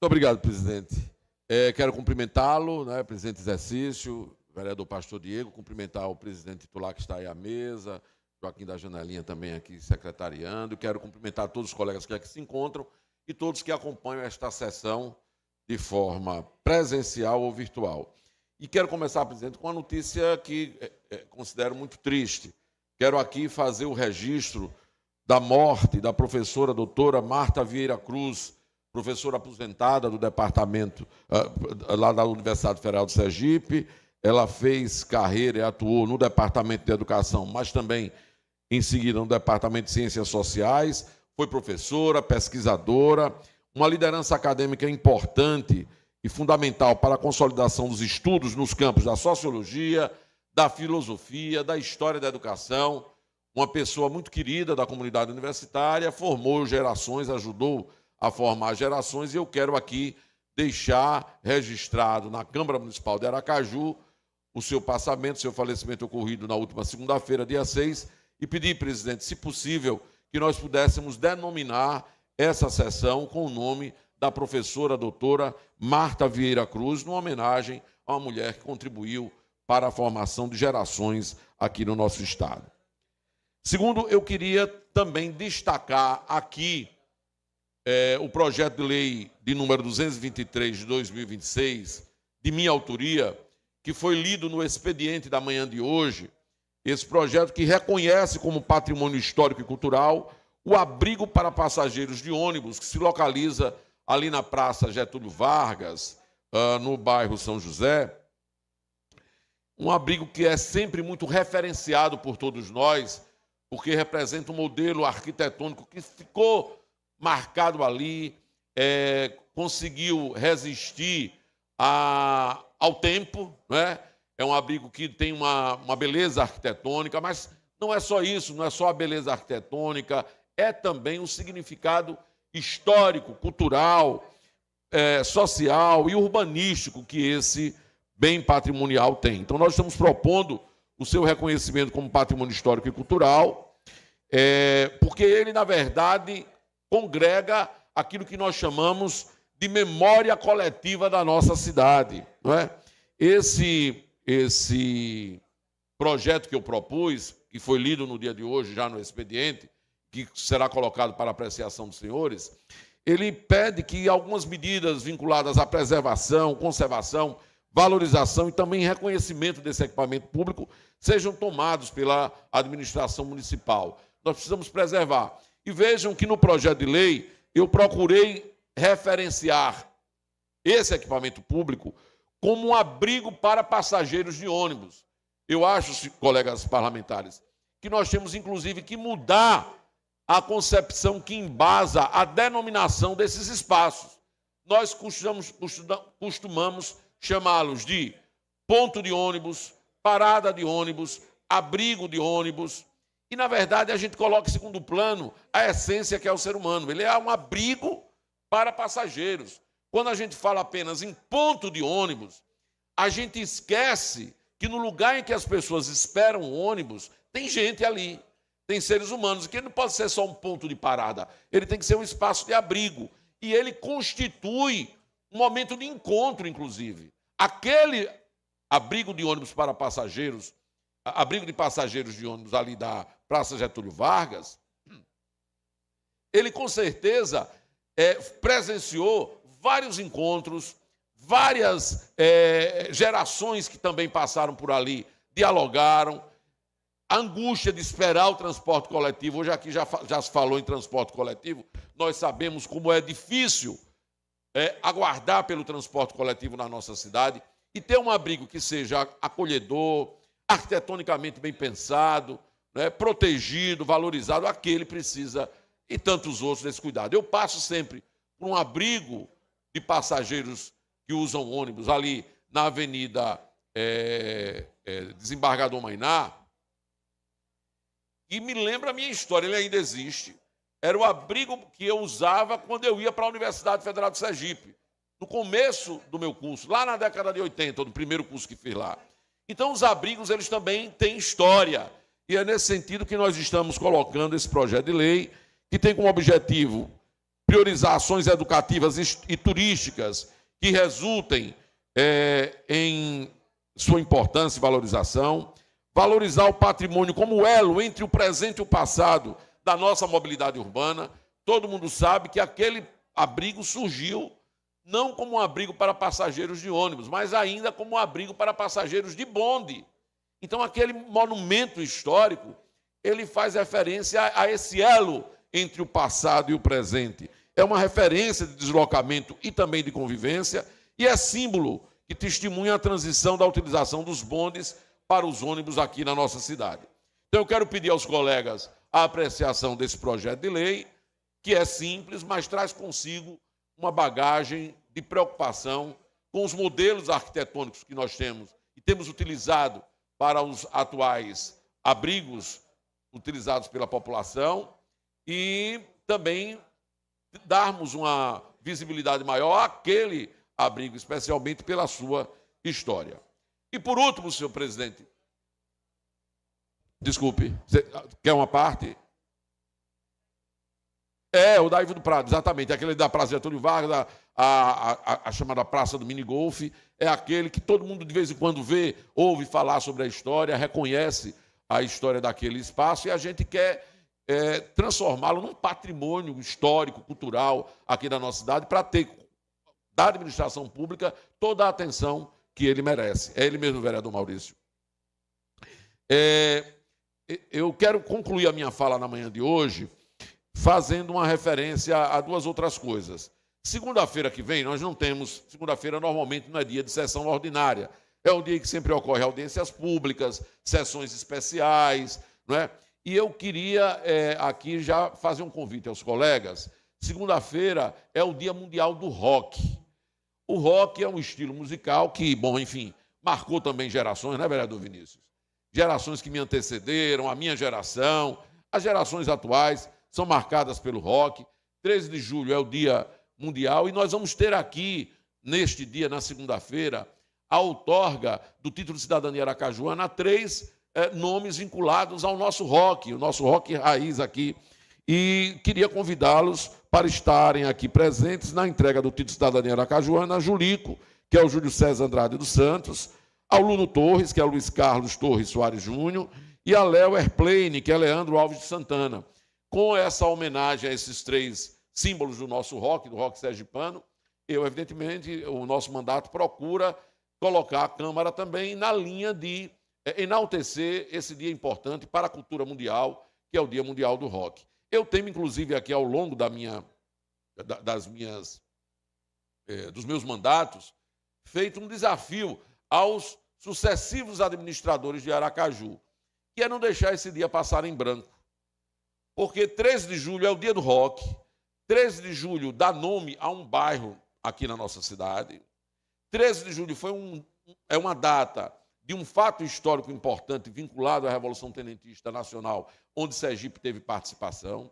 Muito obrigado, presidente. Quero cumprimentá-lo, né, presidente em exercício, vereador Pastor Diego, cumprimentar o presidente titular que está aí à mesa, Joaquim da Janelinha também aqui secretariando. Quero cumprimentar todos os colegas que aqui se encontram e todos que acompanham esta sessão de forma presencial ou virtual. E quero começar, presidente, com uma notícia que considero muito triste. Quero aqui fazer o registro da morte da professora doutora Marta Vieira Cruz, professora aposentada do departamento lá da Universidade Federal de Sergipe. Ela fez carreira e atuou no Departamento de Educação, mas também, em seguida, no Departamento de Ciências Sociais. Foi professora, pesquisadora, uma liderança acadêmica importante e fundamental para a consolidação dos estudos nos campos da sociologia, da filosofia, da história da educação. Uma pessoa muito querida da comunidade universitária, formou gerações, ajudou a formar gerações, e eu quero aqui deixar registrado na Câmara Municipal de Aracaju o seu passamento, seu falecimento ocorrido na última segunda-feira, dia 6, e pedir, presidente, se possível, que nós pudéssemos denominar essa sessão com o nome da professora doutora Marta Vieira Cruz, numa homenagem a uma mulher que contribuiu para a formação de gerações aqui no nosso estado. Segundo, eu queria também destacar aqui o projeto de lei de número 223 de 2026, de minha autoria, que foi lido no expediente da manhã de hoje. Esse projeto que reconhece como patrimônio histórico e cultural o abrigo para passageiros de ônibus, que se localiza ali na Praça Getúlio Vargas, no bairro São José. Um abrigo que é sempre muito referenciado por todos nós, porque representa um modelo arquitetônico que ficou marcado ali, conseguiu resistir ao tempo, né? É um abrigo que tem uma beleza arquitetônica, mas não é só isso, não é só a beleza arquitetônica, é também o significado histórico, cultural, social e urbanístico que esse bem patrimonial tem. Então, nós estamos propondo o seu reconhecimento como patrimônio histórico e cultural, porque ele, na verdade, congrega aquilo que nós chamamos de memória coletiva da nossa cidade, não é? Esse projeto que eu propus, que foi lido no dia de hoje, já no expediente, que será colocado para apreciação dos senhores, ele pede que algumas medidas vinculadas à preservação, conservação, valorização e também reconhecimento desse equipamento público sejam tomados pela administração municipal. Nós precisamos preservar. E vejam que no projeto de lei eu procurei referenciar esse equipamento público como um abrigo para passageiros de ônibus. Eu acho, colegas parlamentares, que nós temos, inclusive, que mudar a concepção que embasa a denominação desses espaços. Nós costumamos chamá-los de ponto de ônibus, parada de ônibus, abrigo de ônibus. E, na verdade, a gente coloca em segundo plano a essência que é o ser humano. Ele é um abrigo para passageiros. Quando a gente fala apenas em ponto de ônibus, a gente esquece que no lugar em que as pessoas esperam o ônibus, tem gente ali, tem seres humanos, que ele não pode ser só um ponto de parada, ele tem que ser um espaço de abrigo. E ele constitui um momento de encontro, inclusive. Aquele abrigo de ônibus para passageiros, abrigo de passageiros de ônibus ali da Praça Getúlio Vargas, ele com certeza presenciou vários encontros, várias gerações que também passaram por ali, dialogaram. A angústia de esperar o transporte coletivo, hoje aqui já se falou em transporte coletivo, nós sabemos como é difícil aguardar pelo transporte coletivo na nossa cidade, e ter um abrigo que seja acolhedor, arquitetonicamente bem pensado, né, protegido, valorizado, aquele precisa, e tantos outros, desse cuidado. Eu passo sempre por um abrigo de passageiros que usam ônibus ali na Avenida Desembargador Mainá, e me lembra a minha história, ele ainda existe. Era o abrigo que eu usava quando eu ia para a Universidade Federal de Sergipe, no começo do meu curso, lá na década de 80, do primeiro curso que fiz lá. Então, os abrigos, eles também têm história, e é nesse sentido que nós estamos colocando esse projeto de lei, que tem como objetivo, priorizar ações educativas e turísticas que resultem em sua importância e valorização, valorizar o patrimônio como elo entre o presente e o passado da nossa mobilidade urbana. Todo mundo sabe que aquele abrigo surgiu não como um abrigo para passageiros de ônibus, mas ainda como um abrigo para passageiros de bonde. Então, aquele monumento histórico, ele faz referência a esse elo entre o passado e o presente. É uma referência de deslocamento e também de convivência, e é símbolo que testemunha a transição da utilização dos bondes para os ônibus aqui na nossa cidade. Então, eu quero pedir aos colegas a apreciação desse projeto de lei, que é simples, mas traz consigo uma bagagem de preocupação com os modelos arquitetônicos que nós temos e temos utilizado para os atuais abrigos utilizados pela população e também darmos uma visibilidade maior àquele abrigo, especialmente pela sua história. E por último, senhor presidente, desculpe, você quer uma parte? O da Ivo do Prado, exatamente. Aquele da Praça Getúlio Vargas, a chamada Praça do Minigolfe, é aquele que todo mundo de vez em quando vê, ouve falar sobre a história, reconhece a história daquele espaço e a gente quer transformá-lo num patrimônio histórico, cultural aqui da nossa cidade, para ter da administração pública toda a atenção que ele merece. É ele mesmo, vereador Maurício. Eu quero concluir a minha fala na manhã de hoje fazendo uma referência a duas outras coisas. Segunda-feira que vem, nós não temos... Segunda-feira, normalmente, não é dia de sessão ordinária. É o dia que sempre ocorre audiências públicas, sessões especiais, não é? E eu queria aqui já fazer um convite aos colegas. Segunda-feira é o Dia Mundial do Rock. O rock é um estilo musical que, bom, enfim, marcou também gerações, né, vereador Vinícius? Gerações que me antecederam, a minha geração, as gerações atuais são marcadas pelo rock. 13 de julho é o Dia Mundial e nós vamos ter aqui, neste dia, na segunda-feira, a outorga do título de cidadania aracajuana a 3 nomes vinculados ao nosso rock, o nosso rock raiz aqui. E queria convidá-los para estarem aqui presentes na entrega do título de cidadania aracajuana a Julico, que é o Júlio César Andrade dos Santos, ao Luno Torres, que é o Luiz Carlos Torres Soares Júnior, e a Léo Airplane, que é Leandro Alves de Santana. Com essa homenagem a esses 3 símbolos do nosso rock, do rock sergipano, eu, evidentemente, o nosso mandato procura colocar a Câmara também na linha de enaltecer esse dia importante para a cultura mundial, que é o Dia Mundial do Rock. Eu tenho, inclusive, aqui ao longo dos meus mandatos, feito um desafio aos sucessivos administradores de Aracaju, que é não deixar esse dia passar em branco. Porque 13 de julho é o dia do rock, 13 de julho dá nome a um bairro aqui na nossa cidade, 13 de julho é uma data de um fato histórico importante vinculado à Revolução Tenentista Nacional, onde Sergipe teve participação.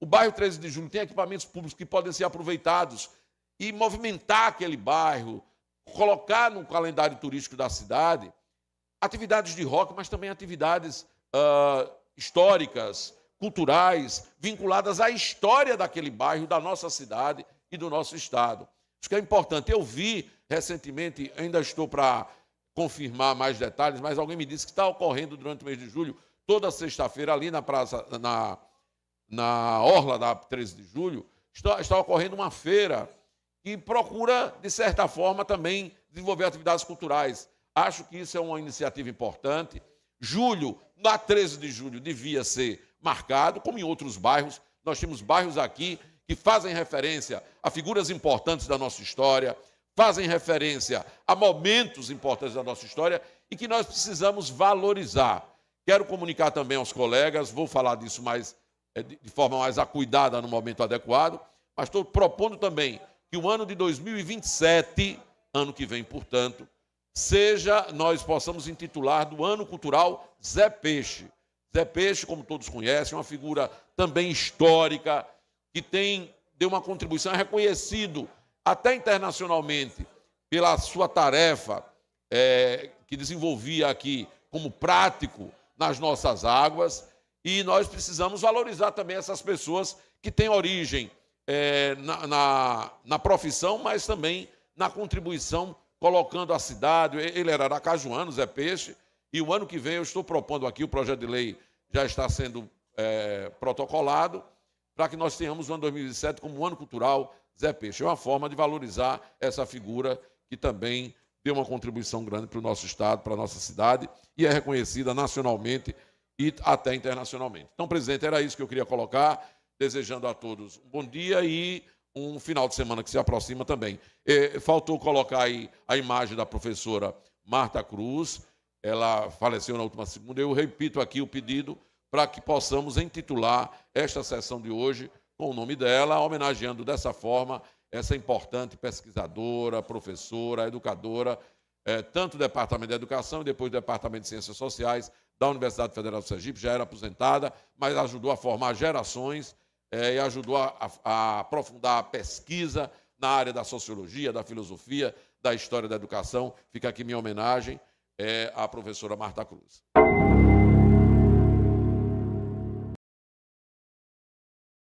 O bairro 13 de julho tem equipamentos públicos que podem ser aproveitados e movimentar aquele bairro, colocar no calendário turístico da cidade atividades de rock, mas também atividades históricas, culturais, vinculadas à história daquele bairro, da nossa cidade e do nosso estado. Isso que é importante. Eu vi recentemente, ainda estou para confirmar mais detalhes, mas alguém me disse que está ocorrendo durante o mês de julho, toda sexta-feira, ali na praça, na orla da 13 de julho, está ocorrendo uma feira que procura, de certa forma, também desenvolver atividades culturais. Acho que isso é uma iniciativa importante. Julho, na 13 de julho, devia ser marcado, como em outros bairros. Nós temos bairros aqui que fazem referência a figuras importantes da nossa história, fazem referência a momentos importantes da nossa história e que nós precisamos valorizar. Quero comunicar também aos colegas, vou falar disso de forma mais acuidada no momento adequado, mas estou propondo também que o ano de 2027, ano que vem, portanto, nós possamos intitular do Ano Cultural Zé Peixe. Zé Peixe, como todos conhecem, é uma figura também histórica, que deu uma contribuição, é reconhecido até internacionalmente pela sua tarefa que desenvolvia aqui como prático nas nossas águas, e nós precisamos valorizar também essas pessoas que têm origem na profissão, mas também na contribuição, colocando a cidade. Ele era aracajuano, Zé Peixe, e o ano que vem eu estou propondo aqui, o projeto de lei já está sendo protocolado, para que nós tenhamos o ano 2017 como um ano cultural Zé Peixe. É uma forma de valorizar essa figura que também deu uma contribuição grande para o nosso estado, para a nossa cidade, e é reconhecida nacionalmente e até internacionalmente. Então, presidente, era isso que eu queria colocar, desejando a todos um bom dia e um final de semana que se aproxima também. Faltou colocar aí a imagem da professora Marta Cruz, ela faleceu na última segunda. Eu repito aqui o pedido para que possamos intitular esta sessão de hoje com o nome dela, homenageando dessa forma essa importante pesquisadora, professora, educadora, tanto do Departamento de Educação e depois do Departamento de Ciências Sociais da Universidade Federal do Sergipe, já era aposentada, mas ajudou a formar gerações e ajudou a aprofundar a pesquisa na área da sociologia, da filosofia, da história da educação. Fica aqui minha homenagem à professora Marta Cruz.